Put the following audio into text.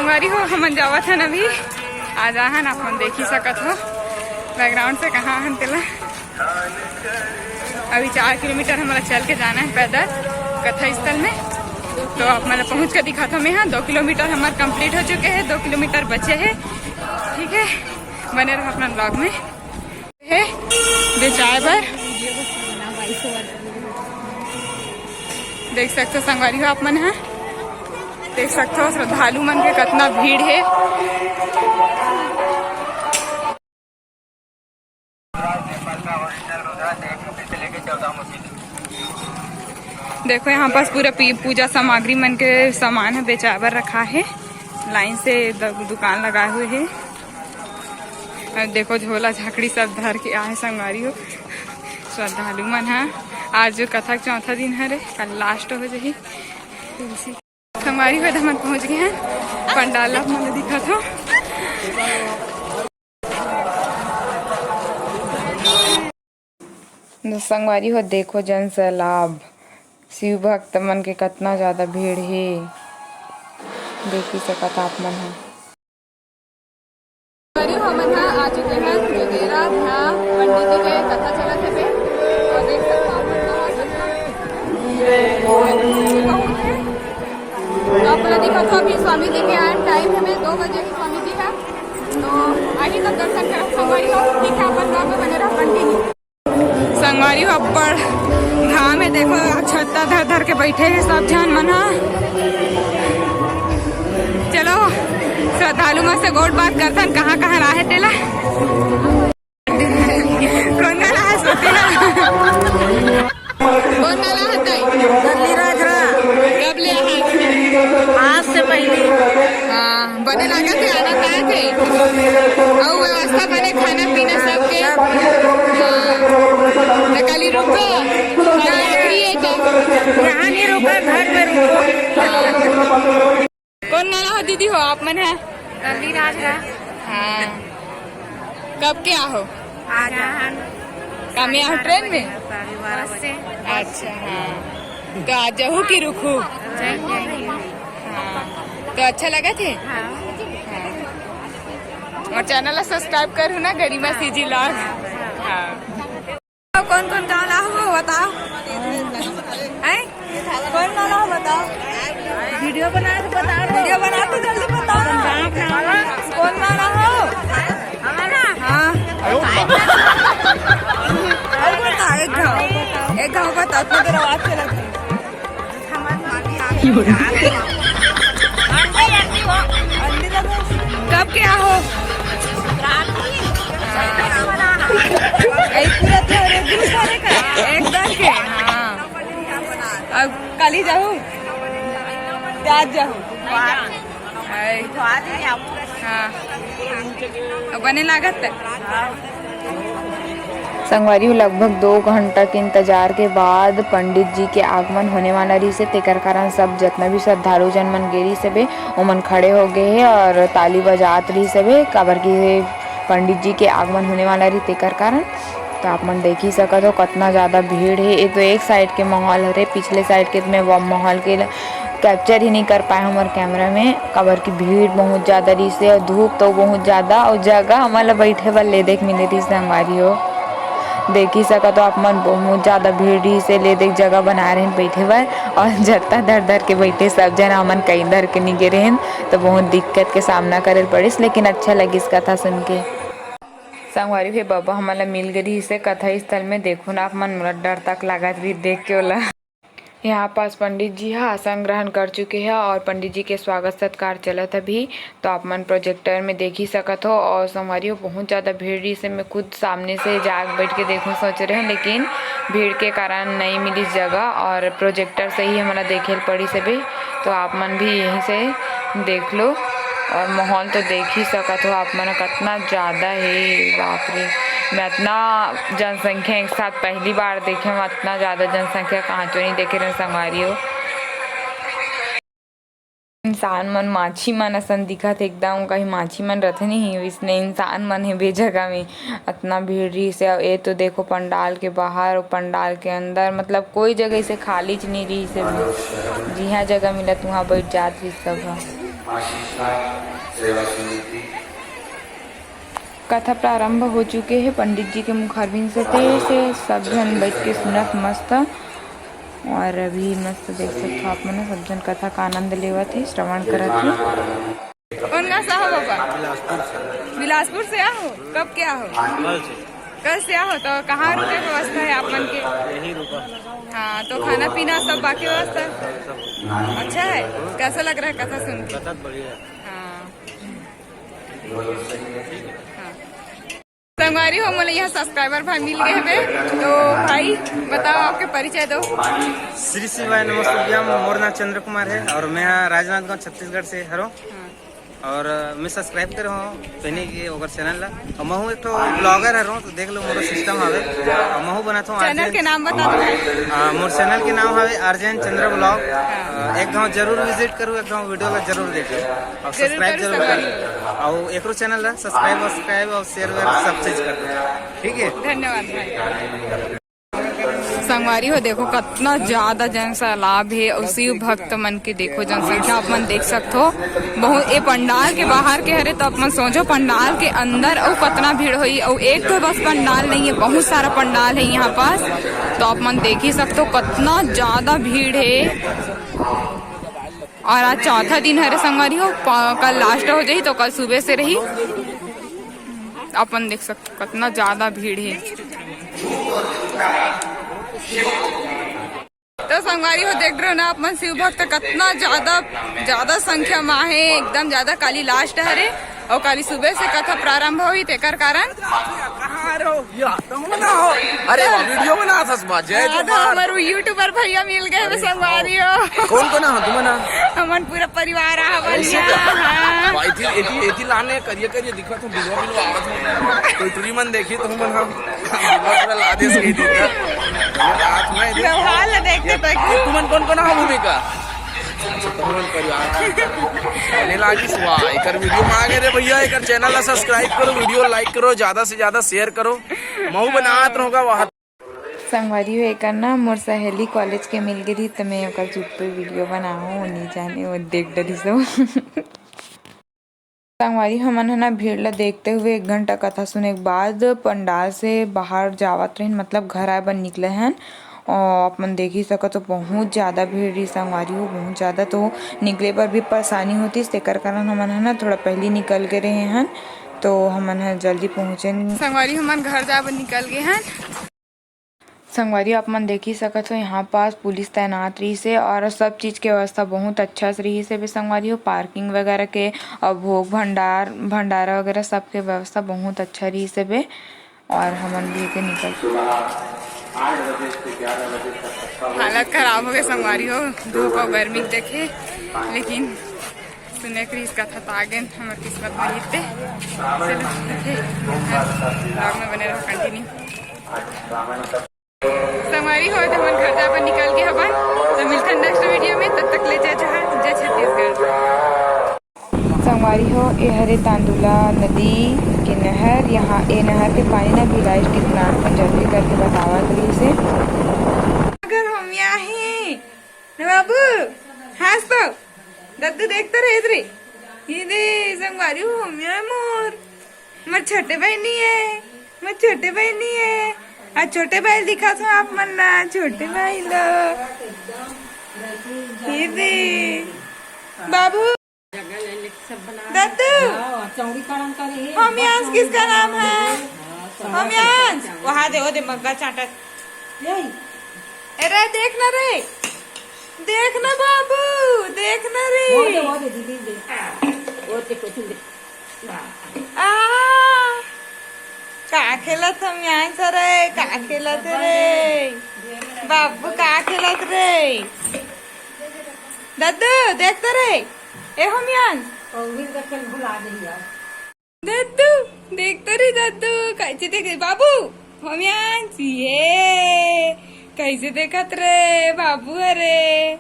संगवारी हो हमन जावत हन अभी आ जाहन अपन देख ही सकत हो बैकग्राउंड से कहाँ हन तेला। अभी 4 किलोमीटर हमारा चल के जाना है पैदल कथा स्थल में। तो आप मतलब पहुँच कर दिखाता हूँ मैं। यहाँ 2 किलोमीटर हमारे कंप्लीट हो चुके हैं, 2 किलोमीटर बचे हैं। ठीक है, बने रहो अपना ब्लॉग में। है बेचाए पर देख सकते हो संगवारी हो आप मन है, देख सकते हो श्रद्धालु मन के कितना भीड़ है। देखो यहाँ पास पूरा पूजा सामग्री मन के सामान है बेचावर रखा है, लाइन से दुकान लगाए हुए है। और देखो झोला झाकड़ी सब धर के आए संगवारी हो श्रद्धालु मन है। आज जो कथा चौथा दिन है रे, कल लास्ट हो जाही। संगवारी हो हम पहुँच गए हैं पंडाल मन दिखा था। संगवारी हो देखो जन सैलाब शिव भक्त मन के कितना ज्यादा भीड़ है, देख ही सकत आप मन है। हमन आ चुके हैं जोगेरा पंडित जी के कथा चलत है और देख सकते आप दिखा था अभी स्वामी जी के आए टाइम हमें 2 बजे की स्वामी जी है। तो आगे तक दर्शन कर संगवारी हो ठीक है अपन गाँव में बने रहा कंटिन्यू। संगवारी हो अब्बड़ घाम में देखो छत्ता धर धर के बैठे हैं सब जन मना। चलो श्रद्धालु में से गोट बात करता कहाँ कहाँ रहा है तेला कौन गाला है सोतेला कौन गाला है तई कब ले आज से पहले। हाँ बने लगा थे आना कहाँ थे और व्यवस्था बने खाना पीना सबके। कल रुको यहाँ नहीं रुका घर में रुको। कौन गाना हो दीदी हो आप मन है हाँ कब क्या हो कम यहाँ ट्रेन में। अच्छा हाँ तो आज जाहू की रुकू। हाँ तो अच्छा लगा थे। हाँ और चैनल सब्सक्राइब करूँ ना गरिमा सीजी लॉग। हाँ कौन कौन गाना हो बताओ कौन गाना हो बताओ। वीडियो बना तो बताओ, वीडियो बना तो जल्दी बताओ कौन गाना हो हमारा। हाँ एक गाँव बताओ तो तेरा आवाज से लग कब क्या हो एकदम के। हाँ अब कल ही जाऊँ आज जाऊँ। हाँ बने लागत संगवारी लगभग 2 घंटा के इंतजार के बाद पंडित जी के आगमन होने वाला रही से तेकर कारण सब जितना भी श्रद्धालु जन मन गेरी सबे ओमन खड़े हो गए है और ताली बजात रही सबे काबर की पंडित जी के आगमन होने वाला रही तेकर कारण। तो आप मन देख ही सकत हो कितना ज़्यादा भीड़ है। ये तो एक साइड के माहौल है, पिछले साइड के मैं माहौल के कैप्चर ही नहीं कर पाया हमारे कैमरा में काबर की भीड़ बहुत ज़्यादा रही से और धूप तो बहुत ज़्यादा और जगह हमारा बैठे वाले ले देख मिले रही संगवारी हो देख ही सकत हो आप मन बहुत ज़्यादा भीड़ रही से ले देख जगह बना रहे हैं बैठे हुए और जत्ता धर धर के बैठे सब जन हमन कहीं धर के नहीं गिरे हैं तो बहुत दिक्कत के सामना करे पड़े। लेकिन अच्छा लगी इस कथा सुन के। संगवारी भी बाबा हमारा मिल गई इसे कथा स्थल में देखो ना आप मन डर तक लगा भी देख के बोला। यहाँ पास पंडित जी आसन ग्रहण कर चुके हैं और पंडित जी के स्वागत सत्कार चलत अभी। तो आप मन प्रोजेक्टर में देख ही सकत हो और संगवारी बहुत ज़्यादा भीड़ रही से मैं खुद सामने से जाग बैठ के देखूँ सोच रहे हैं लेकिन भीड़ के कारण नहीं मिली जगह और प्रोजेक्टर से ही हमारा देखे पड़ी सभी। तो आप मन भी यहीं से देख लो और माहौल तो देख ही सकत हो आप मन कितना ज़्यादा है। बाप रे मैं इतना जनसंख्या एक साथ पहली बार देखे हूँ, इतना ज़्यादा जनसंख्या कहाँ तो नहीं देखे रहे संगवारी हो। इंसान मन माछी मन असन दिखत एकदम कहीं माछी मन रहते नहीं इसने इंसान मन है बेजगह में इतना भीड़ रही से। ये तो देखो पंडाल के बाहर और पंडाल के अंदर मतलब कोई जगह से खाली नहीं रही से, जहाँ जगह मिलत वहाँ बैठ जात रही सब। कथा प्रारंभ हो चुके हैं। पंडित जी के मुखारबिंद से सब जन बैठ के सुनत मस्त, और अभी मस्त देख सकते हो आप मन सब जन कथा का आनंद लेवत है, श्रवण करत है। कौन सा हो बाबा? बिलासपुर से आओ। कब क्या हो? कल से आओ। तो कहाँ रुके व्यवस्था है आप मन के? यही रुका। हाँ, तो खाना पीना सब बाकी व्यवस्था अच्छा है। कैसा लग रहा है कथा सुन के? कथा बढ़िया। हाँ, संगवारी हो मोले यहाँ सब्सक्राइबर भाई मिल गए हमें, तो भाई बताओ आपके परिचय दो। श्री शिवाय नमस्ते। मोर नाम चंद्र कुमार है और मैं राजनांदगांव छत्तीसगढ़ से हूँ। और मैं सब्सक्राइब कर रहा हूँ पहले की ओवर चैनल ला। और मैं हूँ एक तो ब्लॉगर हूँ, तो देख लो मोर सिस्टम हवे। मैं हूँ बनाता हूँ। चैनल के नाम बता दो। मोर चैनल के नाम हवे आर्जन चंद्र ब्लॉग। एक गाँव जरूर विजिट करूँ, एक गाँव वीडियो ला जरूर देखो और सब्सक्राइब जरूर करो। और एक चैनल ला सब्सक्राइब और शेयर सब चीज कर दो। ठीक है, धन्यवाद भाई। संगवारी हो देखो कितना ज्यादा जन सैलाब है, उसी भक्त मन के देखो जनसंख्या आप मन देख सकते हो। बहुत ये पंडाल के बाहर के हरे, तो आप मन सोचो पंडाल के अंदर और कितना भीड़ हुई। और एक तो बस पंडाल नहीं है, बहुत सारा पंडाल है यहाँ पास, तो आप मन देख ही सकते हो कितना ज्यादा भीड़ है। और आज चौथा दिन हरे संगवारी हो, कल लास्ट हो जाही तो कल सुबह से रही। अपन देख सकते हो कितना ज्यादा भीड़ है। तो संगवारी हो देख रहे हो ना आप मन, शिव भक्त कितना ज्यादा संख्या में है, एकदम ज्यादा। काली लास्ट हरे और काली सुबह से कथा प्रारंभ हुई, तेकर कारण अरे वीडियो बना था हमारे यूट्यूबर भैया मिल गए संगवारी हो। कौन कौन हो तुम ना? हमन पूरा परिवार लाने करिए दिखा तुम वीडियो आवत कोई तुरी मन देखी तो मन हम पूरा लादे सही देखते तो तुमन कौन हो भूमिका एक वीडियो में आ गए रे भैया। एक चैनल ला सब्सक्राइब करो, वीडियो लाइक करो, ज्यादा से ज्यादा शेयर करो। मऊ बनात होगा वहाँ संगवारी हो एक ना मोर सहेली कॉलेज के मिल गई, तो मैं ओकर चुप पे वीडियो बनाऊँ, नहीं जाने वो देख डरी सो। संगवारी हमन है ना भीड़ ला देखते हुए 1 घंटा कथा सुने के बाद पंडाल से बाहर जावत रहे, मतलब घर आए बन निकले हैं। और अपन देख ही सको तो बहुत ज़्यादा भीड़ रही संगवारी हो, बहुत ज़्यादा। तो निकले पर भी परेशानी होती, तेकर कारण हमन है ना थोड़ा पहले निकल के रहे हैं, तो हमन है जल्दी पहुँचे। संगवारी हमन घर जाए निकल गए हैं। संगवारी आप मन देख ही सकत हो यहाँ पास पुलिस तैनात रही से, और सब चीज़ के व्यवस्था बहुत अच्छा से रही से भी संगवारी हो। पार्किंग वगैरह के और भोग भंडारा वगैरह सब के व्यवस्था बहुत अच्छा रही से बे। और हमन भी के निकल हालत खराब हो गए संगवारी हो, धूप और गर्मी देखे, लेकिन सुने कि इसका था आगे हमारे किस्मत में जीतते। ब्लॉग में बने रहो कंटिन्यू। संगवारी हो तो हम घर जा पर निकल गए हवन, तो मिलते हैं नेक्स्ट वीडियो में। तब तक ले जय छत्तीसगढ़। संगवारी हो ये हरे तांदुला नदी के नहर, यहाँ ये नहर के पानी ना भिलाई स्टील प्लांट में जल्दी करके बतावा करी से। अगर हम यहाँ हैं बाबू हंस तो दद्दू देखते रहे इधर ये दे संगवारी हो, हम यहाँ मोर छोटे बहनी है, मैं छोटे बहनी है। आज छोटे भाई दिखा था आप मन ना, छोटे भाई लो ये दे बाबू दद्दू। होमियांस किसका नाम है? होमियांस वहाँ दे मग्गा चाटत। अरे देखना रे, देखना बाबू, देखना रे। का खेलत हम यहाँ से रे, का खेलत रे बाबू, का खेलत रे दद्दू, देखते रे। ए होमियांस दद्दू देखते रे, दद्दू कैसे देखे बाबू। होमियांस ये कैसे देखत रे बाबू, अरे